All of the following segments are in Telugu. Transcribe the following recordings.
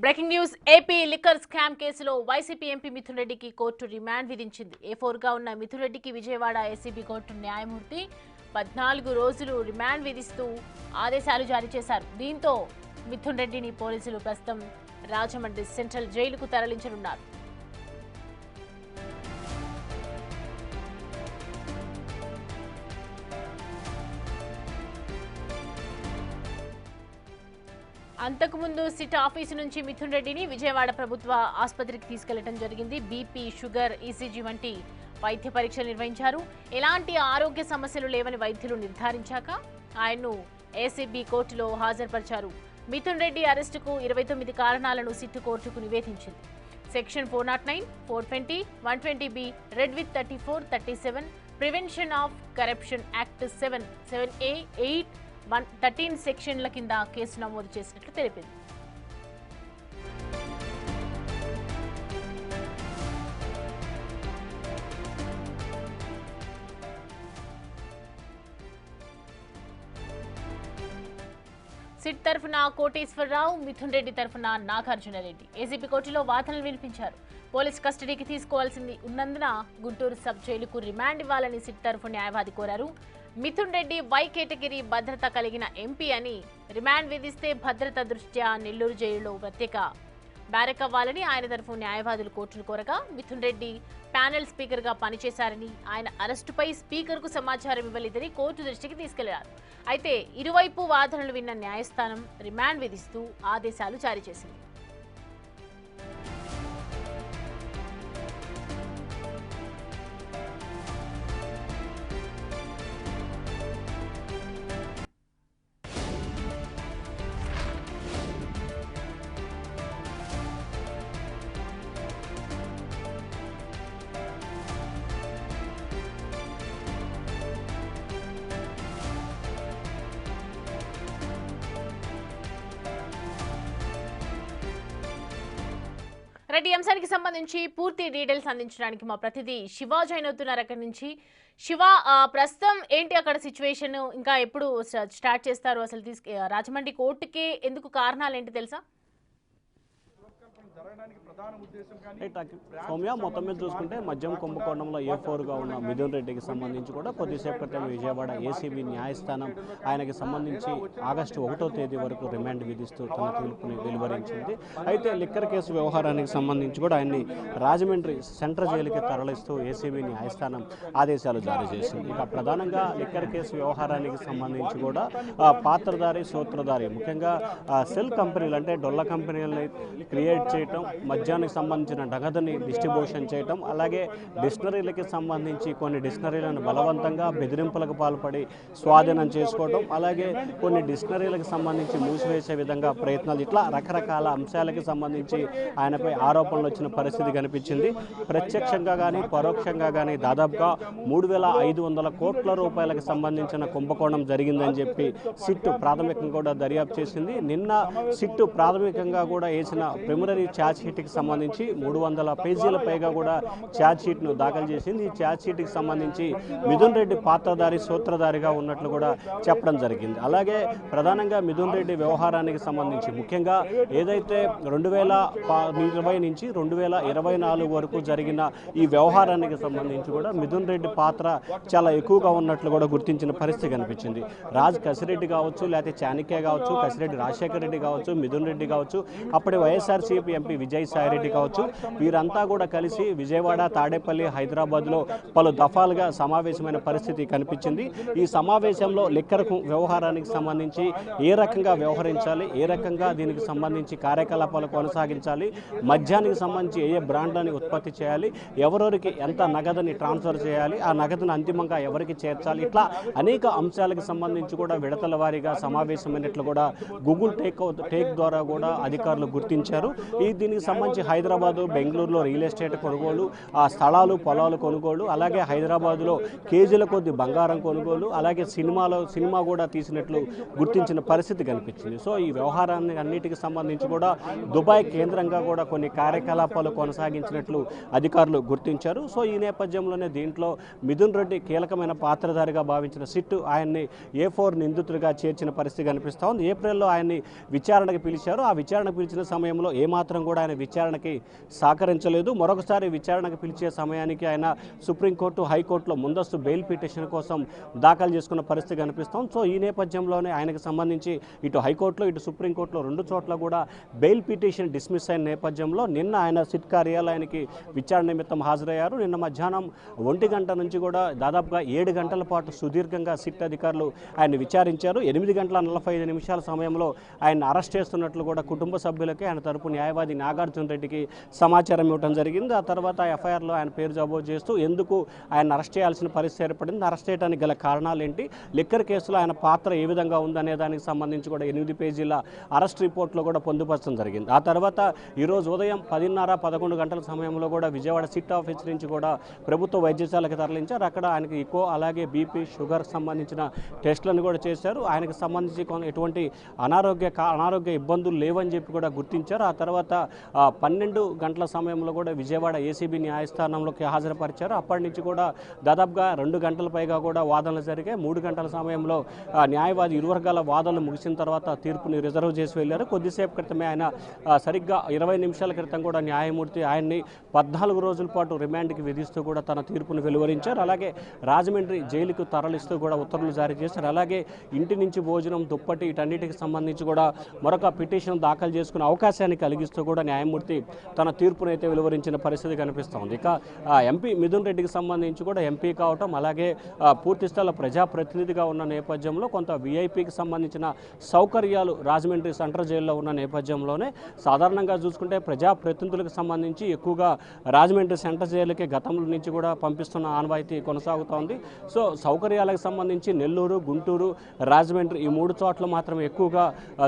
Breaking news AP liquor scam కేసులో వైసీపీ ఎంపీ మిథున్ రెడ్డికి కోర్టు రిమాండ్ విధించింది. A4గా ఉన్న మిథున్ రెడ్డికి విజయవాడ ఏసీబీ కోర్టు న్యాయమూర్తి 14 రోజులు రిమాండ్ విధిస్తూ ఆదేశాలు జారీ చేశారు. దీంతో మిథున్ రెడ్డిని పోలీసులు ప్రస్తుతం రాజమండ్రి సెంట్రల్ జైలుకు తరలించనున్నారు. అంతకుముందు సిట్ ఆఫీసు నుంచి మిథున్ రెడ్డిని విజయవాడ ప్రభుత్వ ఆసుపత్రికి తీసుకెళ్లడం జరిగింది. బీపీ, షుగర్, ఈసీజీ వంటి వైద్య పరీక్షలు నిర్వహించారు. ఎలాంటి ఆరోగ్య సమస్యలు లేవని వైద్యులు నిర్ధారించాక ఆయన్ను ఏసీబీ కోర్టులో హాజరుపరిచారు. మిథున్ రెడ్డి అరెస్టుకు 29 కారణాలను సిట్ కోర్టుకు నివేదించింది. Section 409, 420, 120B, read with 34, 37, prevention of corruption act 7, 7A, 8, 13 సెక్షన్ల కింద కేసు నమోదు చేసినట్లు తెలిపింది. సిట్ తరఫున కోటేశ్వరరావు, మిథున్ రెడ్డి తరఫున నాగార్జున రెడ్డి ఏసీబీ కోర్టులో వాదనలు వినిపించారు. పోలీస్ కస్టడీకి తీసుకోవాల్సింది ఉన్నందున గుంటూరు సబ్ జైలుకు రిమాండ్ ఇవ్వాలని సిట్ తరఫు న్యాయవాది కోరారు. మిథున్ రెడ్డి వై కేటగిరీ భద్రత కలిగిన ఎంపీ అని రిమాండ్ విధిస్తే భద్రత దృష్ట్యా నెల్లూరు జైలులో ప్రత్యేక బ్యారక్ అవ్వాలని ఆయన తరఫు న్యాయవాదులు కోర్టును కోరగా, మిథున్ రెడ్డి ప్యానెల్ స్పీకర్గా పనిచేశారని ఆయన అరెస్టుపై స్పీకర్కు సమాచారం ఇవ్వలేదని కోర్టు దృష్టికి తీసుకెళ్లారు. అయితే ఇరువైపు వాదనలు విన్న న్యాయస్థానం రిమాండ్ విధిస్తూ ఆదేశాలు జారీ చేసింది. రెడ్డి అంశానికి సంబంధించి పూర్తి డీటెయిల్స్ అందించడానికి మా ప్రతినిధి శివ జాయిన్ అవుతున్నారు అక్కడి నుంచి. శివ, ప్రస్తుతం ఏంటి అక్కడ సిచ్యువేషన్? ఇంకా ఎప్పుడు స్టార్ట్ చేస్తారు? అసలు రాజమండ్రి కోర్టుకి ఎందుకు కారణాలు ఏంటి తెలుసా? సౌమ్య, మొత్తం మీద చూసుకుంటే మద్యం కుంభకోణంలో A4గా ఉన్న మిథున్ రెడ్డికి సంబంధించి కూడా కొద్దిసేపు క్రితం విజయవాడ ఏసీబీ న్యాయస్థానం ఆయనకి సంబంధించి ఆగస్టు 1వ తేదీ వరకు రిమాండ్ విధిస్తూ తన తీర్పుని వెలువరించింది. అయితే లిక్కర్ కేసు వ్యవహారానికి సంబంధించి కూడా ఆయన్ని రాజమండ్రి సెంట్రల్ జైలుకి తరలిస్తూ ఏసీబీ న్యాయస్థానం ఆదేశాలు జారీ చేసింది. ఇక ప్రధానంగా లిక్కర్ కేసు వ్యవహారానికి సంబంధించి కూడా పాత్రధారి, సూత్రధారి, ముఖ్యంగా సెల్ కంపెనీలు అంటే డొల్ల కంపెనీలని క్రియేట్ చేయటం, మద్యానికి సంబంధించిన నగదుని డిస్ట్రిబ్యూషన్ చేయటం, అలాగే డిస్టిలరీలకి సంబంధించి కొన్ని డిస్టిలరీలను బలవంతంగా బెదిరింపులకు పాల్పడి స్వాధీనం చేసుకోవడం, అలాగే కొన్ని డిస్టిలరీలకు సంబంధించి మూసివేసే విధంగా ప్రయత్నాలు, ఇట్లా రకరకాల అంశాలకి సంబంధించి ఆయనపై ఆరోపణలు వచ్చిన పరిస్థితి కనిపించింది. ప్రత్యక్షంగా కానీ పరోక్షంగా కానీ దాదాపుగా 3,500 కోట్ల రూపాయలకు సంబంధించిన కుంభకోణం జరిగిందని చెప్పి సిట్ ప్రాథమికంగా కూడా దర్యాప్తు చేసింది. నిన్న సిట్ ప్రాథమికంగా కూడా వేసిన ప్రిలిమినరీ ఛార్జ్ షీట్కి సంబంధించి 300 పేజీల పైగా కూడా ఛార్జ్ షీట్ను దాఖలు చేసింది. ఈ ఛార్జ్ షీట్కి సంబంధించి మిథున్ రెడ్డి పాత్రధారి, సూత్రధారిగా ఉన్నట్లు కూడా చెప్పడం జరిగింది. అలాగే ప్రధానంగా మిథున్ రెడ్డి వ్యవహారానికి సంబంధించి ముఖ్యంగా ఏదైతే 2020 నుంచి 2024 వరకు జరిగిన ఈ వ్యవహారానికి సంబంధించి కూడా మిథున్ రెడ్డి పాత్ర చాలా ఎక్కువగా ఉన్నట్లు కూడా గుర్తించిన పరిస్థితి కనిపించింది. రాజ్ కసిరెడ్డి కావచ్చు, లేకపోతే చాణక్య కావచ్చు, కసిరెడ్డి రాజశేఖర రెడ్డి కావచ్చు, మిథున్ రెడ్డి కావచ్చు, అప్పటి వైఎస్ఆర్సీపీ ఎంపీ విజయసాయి రెడ్డి కావచ్చు, వీరంతా కూడా కలిసి విజయవాడ, తాడేపల్లి, హైదరాబాద్లో పలు దఫాలుగా సమావేశమైన పరిస్థితి కనిపించింది. ఈ సమావేశంలో లిక్కర్ వ్యవహారానికి సంబంధించి ఏ రకంగా వ్యవహరించాలి, ఏ రకంగా దీనికి సంబంధించి కార్యకలాపాలు కొనసాగించాలి, మద్యానికి సంబంధించి ఏ బ్రాండ్లని ఉత్పత్తి చేయాలి, ఎవరెవరికి ఎంత నగదుని ట్రాన్స్ఫర్ చేయాలి, ఆ నగదును అంతిమంగా ఎవరికి చేర్చాలి, ఇట్లా అనేక అంశాలకు సంబంధించి కూడా విడతల వారీగా సమావేశమైనట్లు కూడా గూగుల్ టేక్ ద్వారా కూడా అధికారులు గుర్తించారు. ఈ దీనికి సంబంధించి హైదరాబాదు బెంగళూరులో రియల్ ఎస్టేట్ కొనుగోలు, ఆ స్థలాలు పొలాలు కొనుగోలు, అలాగే హైదరాబాదులో కేజీల కొద్ది బంగారం కొనుగోలు, అలాగే సినిమా కూడా తీసినట్లు గుర్తించిన పరిస్థితి కనిపించింది. సో ఈ వ్యవహారాన్ని అన్నిటికీ సంబంధించి కూడా దుబాయ్ కేంద్రంగా కూడా కొన్ని కార్యకలాపాలు కొనసాగించినట్లు అధికారులు గుర్తించారు. సో ఈ నేపథ్యంలోనే దీంట్లో మిథున్ రెడ్డి కీలకమైన పాత్రధారిగా భావించిన సిట్టు ఆయన్ని A4 నిందితుడిగా చేర్చిన పరిస్థితి కనిపిస్తూ ఉంది. ఏప్రిల్లో ఆయన్ని విచారణకు పిలిచారు. ఆ విచారణకు పిలిచిన సమయంలో ఏమాత్రం కూడా ఆయన విచారణకి సహకరించలేదు. మరొకసారి విచారణకు పిలిచే సమయానికి ఆయన సుప్రీంకోర్టు, హైకోర్టులో ముందస్తు బెయిల్ పిటిషన్ కోసం దాఖలు చేసుకున్న పరిస్థితి కనిపిస్తాం. సో ఈ నేపథ్యంలోనే ఆయనకు సంబంధించి ఇటు హైకోర్టులో ఇటు సుప్రీంకోర్టులో 2 చోట్ల కూడా బెయిల్ పిటిషన్ డిస్మిస్ అయిన నేపథ్యంలో నిన్న ఆయన సిట్ కార్యాలయానికి విచారణ నిమిత్తం హాజరయ్యారు. నిన్న మధ్యాహ్నం 1 గంట నుంచి కూడా దాదాపుగా 7 గంటల పాటు సుదీర్ఘంగా సిట్ అధికారులు ఆయన విచారించారు. 8 గంటల 45 నిమిషాల సమయంలో ఆయన అరెస్ట్ చేస్తున్నట్లు కూడా కుటుంబ సభ్యులకి ఆయన తరపు న్యాయవాది నాగార్జున రెడ్డికి సమాచారం ఇవ్వడం జరిగింది. ఆ తర్వాత ఎఫ్ఐఆర్లో ఆయన పేరు నమోదు చేస్తూ ఎందుకు ఆయన అరెస్ట్ చేయాల్సిన పరిస్థితి ఏర్పడింది, అరెస్ట్ చేయడానికి గల కారణాలు ఏంటి, లిక్కర్ కేసులో ఆయన పాత్ర ఏ విధంగా ఉందనే దానికి సంబంధించి కూడా 8 పేజీల అరెస్ట్ రిపోర్ట్లో కూడా పొందుపరచడం జరిగింది. ఆ తర్వాత ఈరోజు ఉదయం 10:30-11 గంటల సమయంలో కూడా విజయవాడ సిట్ ఆఫీస్ నుంచి కూడా ప్రభుత్వ వైద్యశాలకు తరలించారు. అక్కడ ఆయనకి ఈకో అలాగే బీపీ షుగర్ సంబంధించిన టెస్టులను కూడా చేశారు. ఆయనకు సంబంధించి ఎటువంటి అనారోగ్య ఇబ్బందులు లేవని చెప్పి కూడా గుర్తించారు. ఆ తర్వాత 12 గంటల సమయంలో కూడా విజయవాడ ఏసీబీ న్యాయస్థానంలోకి హాజరుపరిచారు. అప్పటి నుంచి కూడా దాదాపుగా 2 గంటల పైగా కూడా వాదనలు జరిగాయి. 3 గంటల సమయంలో న్యాయవాది ఇరు వర్గాల వాదనలు ముగిసిన తర్వాత తీర్పుని రిజర్వ్ చేసి వెళ్ళారు. కొద్దిసేపు క్రితమే ఆయన సరిగ్గా 20 నిమిషాల క్రితం కూడా న్యాయమూర్తి ఆయన్ని 14 రోజుల పాటు రిమాండ్కి విధిస్తూ కూడా తన తీర్పును వెలువరించారు. అలాగే రాజమండ్రి జైలుకు తరలిస్తూ కూడా ఉత్తర్వులు జారీ చేశారు. అలాగే ఇంటి నుంచి భోజనం, దుప్పటి వీటన్నిటికి సంబంధించి కూడా మరొక పిటిషన్ దాఖలు చేసుకునే అవకాశాన్ని కలిగిస్తూ కూడా న్యాయమూర్తి తన తీర్పును అయితే వెలువరించిన పరిస్థితి కనిపిస్తోంది. ఇక ఎంపీ మిథున్ రెడ్డికి సంబంధించి కూడా ఎంపీ కావటం, అలాగే పూర్తిస్థాయిలో ప్రజాప్రతినిధిగా ఉన్న నేపథ్యంలో కొంత వీఐపీకి సంబంధించిన సౌకర్యాలు రాజమండ్రి సెంట్రల్ జైల్లో ఉన్న నేపథ్యంలోనే సాధారణంగా చూసుకుంటే ప్రజాప్రతినిధులకు సంబంధించి ఎక్కువగా రాజమండ్రి సెంట్రల్ జైలుకి గతంలో నుంచి కూడా పంపిస్తున్న ఆనవాయితీ కొనసాగుతోంది. సో సౌకర్యాలకు సంబంధించి నెల్లూరు, గుంటూరు, రాజమండ్రి ఈ 3 చోట్ల మాత్రం ఎక్కువగా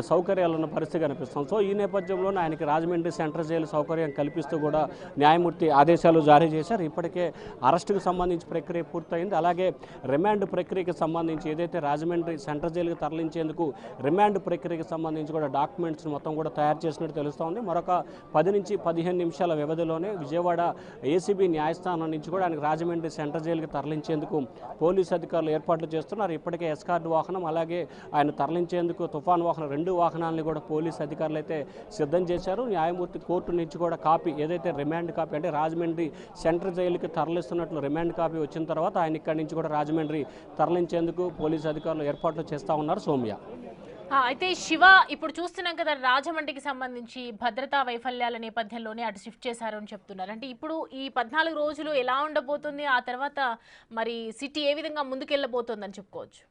సౌకర్యాలు ఉన్న పరిస్థితి కనిపిస్తుంది. సో ఈ నేపథ్యంలోనే ఆయనకి రాజమండ్రి సెంట్రల్ జైలు సౌకర్యం కల్పిస్తూ కూడా న్యాయమూర్తి ఆదేశాలు జారీ చేశారు. ఇప్పటికే అరెస్టుకు సంబంధించి ప్రక్రియ పూర్తయింది. అలాగే రిమాండ్ ప్రక్రియకి సంబంధించి ఏదైతే రాజమండ్రి సెంట్రల్ జైలుకి తరలించేందుకు రిమాండ్ ప్రక్రియకి సంబంధించి కూడా డాక్యుమెంట్స్ మొత్తం కూడా తయారు చేసినట్టు తెలుస్తోంది. మరొక 10 నుంచి 15 నిమిషాల వ్యవధిలోనే విజయవాడ ఏసీబీ న్యాయస్థానం నుంచి కూడా ఆయనకు రాజమండ్రి సెంట్రల్ జైలుకి తరలించేందుకు పోలీసు అధికారులు ఏర్పాట్లు చేస్తున్నారు. ఇప్పటికే ఎస్కార్ట్ వాహనం అలాగే ఆయన తరలించేందుకు తుఫాన్ వాహనం 2 వాహనాలను కూడా పోలీసు అధికారులు అయితే సిద్ధం చేశారు. న్యాయమూర్తి కోర్టు నుంచి కూడా కాపీ ఏదైతే రిమాండ్ కాపీ అంటే రాజమండ్రి సెంట్రల్ జైలుకి తరలిస్తున్నట్లు రిమాండ్ కాపీ వచ్చిన తర్వాత ఆయన ఇక్కడి నుంచి కూడా రాజమండ్రి తరలించేందుకు పోలీసు అధికారులు ఏర్పాట్లు చేస్తూ ఉన్నారు. సౌమ్య, అయితే శివ, ఇప్పుడు చూస్తున్నాం కదా రాజమండ్రికి సంబంధించి భద్రతా వైఫల్యాల నేపథ్యంలోనే అటు షిఫ్ట్ చేశారు అని చెప్తున్నారు. అంటే ఇప్పుడు ఈ 14 రోజులు ఎలా ఉండబోతుంది, ఆ తర్వాత మరి సిటీ ఏ విధంగా ముందుకెళ్ళబోతుందని చెప్పుకోవచ్చు?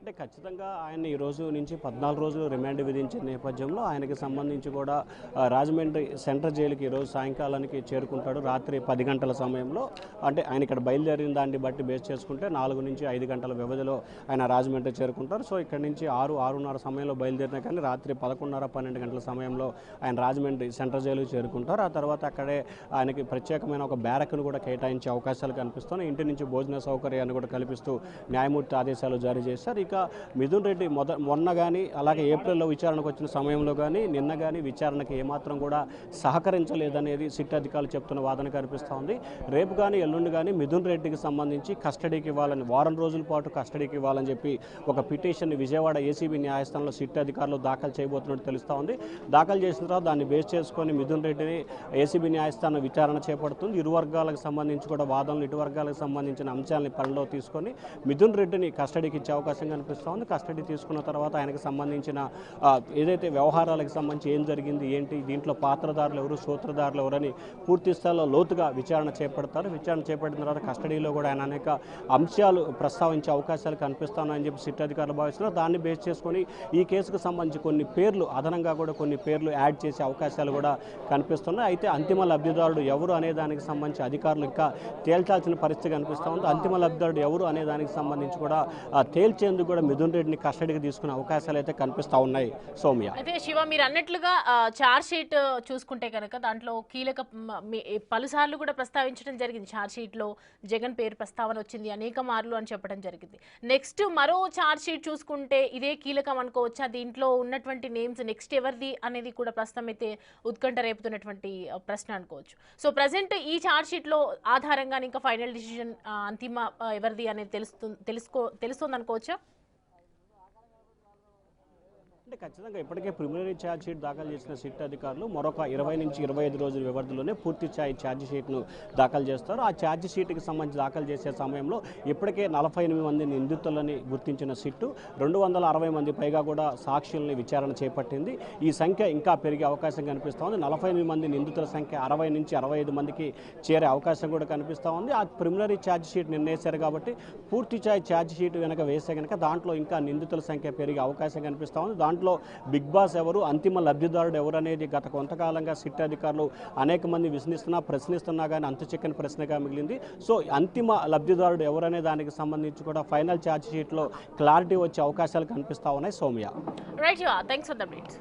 అంటే ఖచ్చితంగా ఆయన ఈ రోజు నుంచి 14 రోజులు రిమాండ్ విధించిన నేపథ్యంలో ఆయనకి సంబంధించి కూడా రాజమండ్రి సెంట్రల్ జైలుకి ఈరోజు సాయంకాలానికి చేరుకుంటాడు. రాత్రి 10 గంటల సమయంలో, అంటే ఆయన ఇక్కడ బయలుదేరిన దాన్ని బట్టి బేస్ చేసుకుంటే 4 నుంచి 5 గంటల వ్యవధిలో ఆయన రాజమండ్రి చేరుకుంటారు. సో ఇక్కడ నుంచి 6-6:30 సమయంలో బయలుదేరినా కానీ రాత్రి 11:30-12 గంటల సమయంలో ఆయన రాజమండ్రి సెంట్రల్ జైలుకి చేరుకుంటారు. ఆ తర్వాత అక్కడే ఆయనకి ప్రత్యేకమైన ఒక బ్యారక్ను కూడా కేటాయించే అవకాశాలు కనిపిస్తున్నాయి. ఇంటి నుంచి భోజన సౌకర్యాన్ని కూడా కల్పిస్తూ న్యాయమూర్తి ఆదేశాలు జారీ చేశారు. ఇక మిథున్ రెడ్డి మొన్న కానీ అలాగే ఏప్రిల్లో విచారణకు వచ్చిన సమయంలో కానీ నిన్న కానీ విచారణకి ఏమాత్రం కూడా సహకరించలేదనేది సిట్ అధికారులు చెప్తున్న వాదన కనిపిస్తూ ఉంది. రేపు కానీ ఎల్లుండి కానీ మిథున్ రెడ్డికి సంబంధించి కస్టడీకి ఇవ్వాలని, వారం రోజుల పాటు కస్టడీకి ఇవ్వాలని చెప్పి ఒక పిటిషన్ విజయవాడ ఏసీబీ న్యాయస్థానంలో సిట్ అధికారులు దాఖలు చేయబోతున్నట్టు తెలుస్తూ ఉంది. దాఖలు చేసిన తర్వాత దాన్ని బేస్ చేసుకొని మిథున్ రెడ్డిని ఏసీబీ న్యాయస్థానం విచారణ చేపడుతుంది. ఇరు వర్గాలకు సంబంధించి కూడా వాదనలు, ఇటు వర్గాలకు సంబంధించిన అంశాలని పరిలో తీసుకొని మిథున్ రెడ్డిని కస్టడీకి ఇచ్చే అవకాశం కనిపిస్తూ ఉంది. కస్టడీ తీసుకున్న తర్వాత ఆయనకు సంబంధించిన ఏదైతే వ్యవహారాలకు సంబంధించి ఏం జరిగింది, ఏంటి, దీంట్లో పాత్రదారులు ఎవరు, సూత్రధారులు ఎవరని పూర్తి స్థాయిలో లోతుగా విచారణ చేపడతారు. విచారణ చేపట్టిన తర్వాత కస్టడీలో కూడా ఆయన అనేక అంశాలు ప్రస్తావించే అవకాశాలు కనిపిస్తానని చెప్పి సిట్ అధికారులు భావిస్తున్నారు. దాన్ని బేస్ చేసుకొని ఈ కేసుకు సంబంధించి కొన్ని పేర్లు అదనంగా కూడా కొన్ని పేర్లు యాడ్ చేసే అవకాశాలు కూడా కనిపిస్తున్నాయి. అయితే అంతిమ లబ్ధిదారుడు ఎవరు అనే దానికి సంబంధించి అధికారులు ఇంకా తేల్చాల్సిన పరిస్థితి కనిపిస్తూ ఉంది. అంతిమ లబ్ధిదారుడు ఎవరు అనే దానికి సంబంధించి కూడా తేల్చేందుకు కూడా మిథున్ రెడ్డిని కస్టడీకి తీసుకునే అవకాశాలు అయితే కనిపిస్తూ ఉన్నాయి సౌమ్య. అయితే శివ మీరు అన్నట్లుగా ఛార్జ్ షీట్ చూసుకుంటే కనుక దాంట్లో కీలక పలుసార్లు కూడా ప్రస్తావించడం జరిగింది. ఛార్జ్ షీట్లో జగన్ పేరు ప్రస్తావన వచ్చింది అనేక మార్లు అని చెప్పడం జరిగింది. నెక్స్ట్ మరో ఛార్జ్ షీట్ చూసుకుంటే ఇదే కీలకం అనుకోవచ్చా? దీంట్లో ఉన్నటువంటి నేమ్స్ నెక్స్ట్ ఎవరిది అనేది కూడా ప్రస్తుతం అయితే ఉత్కంఠ రేపుతున్నటువంటి ప్రశ్న అనుకోవచ్చు. సో ప్రజెంట్ ఈ ఛార్జ్ షీట్లో ఆధారంగా ఇంకా ఫైనల్ డిసిజన్ అంతిమ ఎవరిది అనేది తెలుస్తుంది అనుకోవచ్చా? అంటే ఖచ్చితంగా ఇప్పటికే ప్రిలిమినరీ ఛార్జ్ షీట్ దాఖలు చేసిన సిట్ అధికారులు మరొక 20 నుంచి 25 రోజుల వ్యవధిలోనే పూర్తి స్థాయి ఛార్జ్ షీట్ను దాఖలు చేస్తారు. ఆ ఛార్జ్ షీట్కి సంబంధించి దాఖలు చేసే సమయంలో ఇప్పటికే 48 మంది నిందితులని గుర్తించిన సిట్టు 260 మంది పైగా కూడా సాక్షుల్ని విచారణ చేపట్టింది. ఈ సంఖ్య ఇంకా పెరిగే అవకాశం కనిపిస్తోంది. 48 మంది నిందితుల సంఖ్య 60 నుంచి 65 మందికి చేరే అవకాశం కూడా కనిపిస్తూ ఉంది. ఆ ప్రిలిమినరీ ఛార్జ్ షీట్ నిర్ణయించారు కాబట్టి పూర్తి స్థాయి ఛార్జ్ షీట్ కనుక వేస్తే కనుక దాంట్లో ఇంకా నిందితుల సంఖ్య పెరిగే అవకాశం కనిపిస్తూ ఉంది. దాంట్లో బిగ్ బాస్ ఎవరు, అంతిమ లబ్ధిదారుడు ఎవరు అనేది గత కొంతకాలంగా సిట్ అధికారులు అనేక మంది ప్రశ్నిస్తున్నా కానీ అంతు చిక్కని ప్రశ్నగా మిగిలింది. సో అంతిమ లబ్ధిదారుడు ఎవరనే దానికి సంబంధించి కూడా ఫైనల్ ఛార్జ్ షీట్లో క్లారిటీ వచ్చే అవకాశాలు కనిపిస్తూ ఉన్నాయి Soumya. Right, thanks for the updates.